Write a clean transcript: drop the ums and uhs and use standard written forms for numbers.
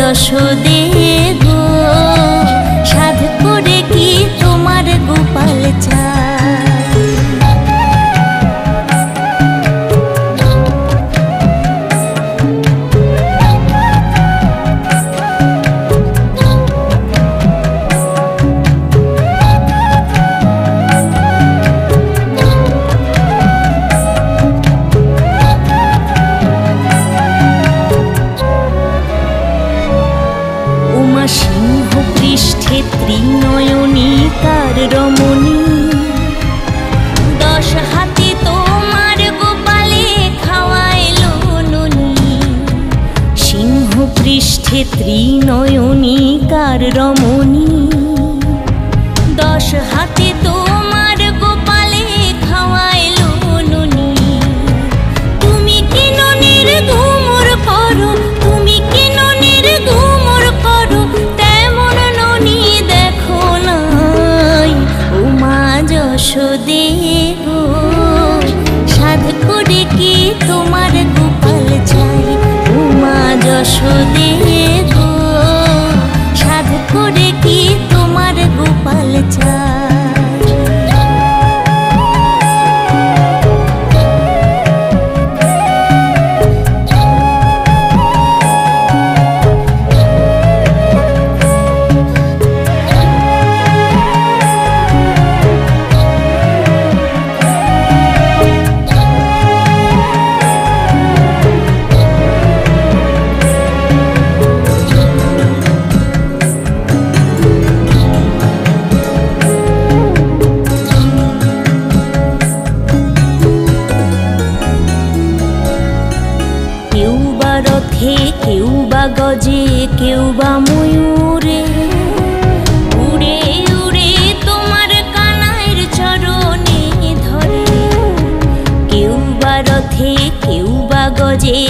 যশোদে গো, সাধ করে কি তোমার গোপাল চায়। সিংহ পৃষ্ঠে ত্রিনয়নী কার রমণী, 10 হাতে তোমার গোপালে খাওয়াইলো ননি। সিংহ পৃষ্ঠে ত্রিনয়নী কার রমণী, 10 হাতে তোমার গোপালে খাওয়াইলো ননি। তুমি কি ননির ঘুমর করো, তুমি কি ননির ঘুমর করো, তেমন ননি দেখো নাই। ও মা যশোদে গো, সাধ করে কি তোমার গোপাল চাই। ও মা যশোদে গো, সাধ করে কি তোমার গোপাল চাই। কেউ বা গজে, কেউ বা ময়ূরে, উড়ে উড়ে তোমার কানাইয়ের চরণে ধরে। কেউ বা রথে, কেউ বা গজে,